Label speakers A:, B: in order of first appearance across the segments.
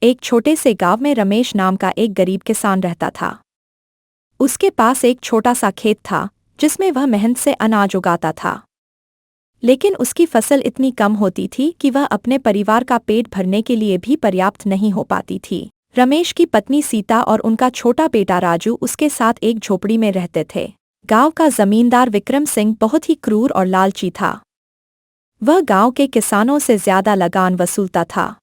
A: एक छोटे से गांव में रमेश नाम का एक गरीब किसान रहता था। उसके पास एक छोटा सा खेत था जिसमें वह मेहनत से अनाज उगाता था। लेकिन उसकी फसल इतनी कम होती थी कि वह अपने परिवार का पेट भरने के लिए भी पर्याप्त नहीं हो पाती थी। रमेश की पत्नी सीता और उनका छोटा बेटा राजू उसके साथ एक झोपड़ी में रहते थे। गांव का जमींदार विक्रम सिंह बहुत ही क्रूर और लालची था। वह गांव के किसानों से ज्यादा लगान वसूलता था।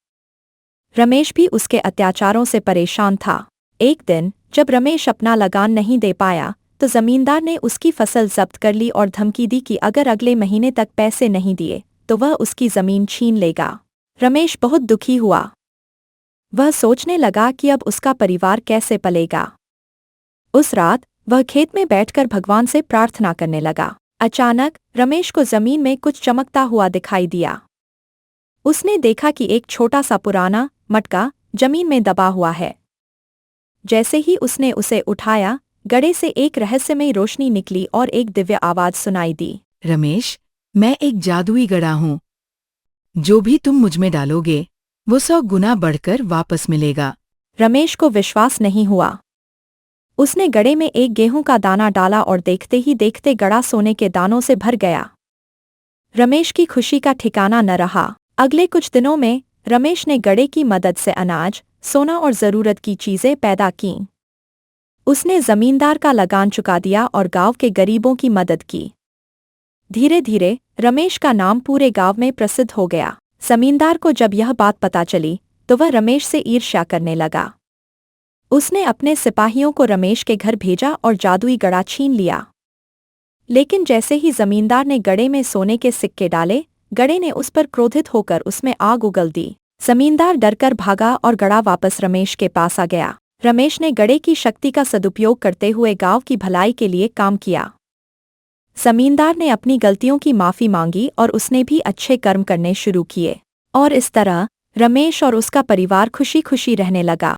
A: रमेश भी उसके अत्याचारों से परेशान था। एक दिन जब रमेश अपना लगान नहीं दे पाया तो जमींदार ने उसकी फसल जब्त कर ली और धमकी दी कि अगर अगले महीने तक पैसे नहीं दिए तो वह उसकी जमीन छीन लेगा। रमेश बहुत दुखी हुआ। वह सोचने लगा कि अब उसका परिवार कैसे पलेगा। उस रात वह खेत में बैठकर भगवान से प्रार्थना करने लगा। अचानक रमेश को जमीन में कुछ चमकता हुआ दिखाई दिया। उसने देखा कि एक छोटा सा पुराना मटका जमीन में दबा हुआ है। जैसे ही उसने उसे उठाया, गड्ढे से एक रहस्यमयी रोशनी निकली और एक दिव्य आवाज सुनाई दी।
B: रमेश, मैं एक जादुई गड़ा हूँ। जो भी तुम मुझमें डालोगे वो 100 गुना बढ़कर वापस मिलेगा।
A: रमेश को विश्वास नहीं हुआ। उसने गड्ढे में एक गेहूं का दाना डाला और देखते ही देखते गड्ढा सोने के दानों से भर गया। रमेश की खुशी का ठिकाना न रहा। अगले कुछ दिनों में रमेश ने गड्ढे की मदद से अनाज, सोना और जरूरत की चीजें पैदा कीं। उसने जमींदार का लगान चुका दिया और गांव के गरीबों की मदद की। धीरे धीरे रमेश का नाम पूरे गांव में प्रसिद्ध हो गया। जमींदार को जब यह बात पता चली तो वह रमेश से ईर्ष्या करने लगा। उसने अपने सिपाहियों को रमेश के घर भेजा और जादुई गड्ढा छीन लिया। लेकिन जैसे ही जमींदार ने गड्ढे में सोने के सिक्के डाले, गड्ढे ने उस पर क्रोधित होकर उसमें आग उगल दी। जमींदार डरकर भागा और गड्ढा वापस रमेश के पास आ गया। रमेश ने गड्ढे की शक्ति का सदुपयोग करते हुए गांव की भलाई के लिए काम किया। जमींदार ने अपनी गलतियों की माफी मांगी और उसने भी अच्छे कर्म करने शुरू किए। और इस तरह रमेश और उसका परिवार खुशी खुशी रहने लगा।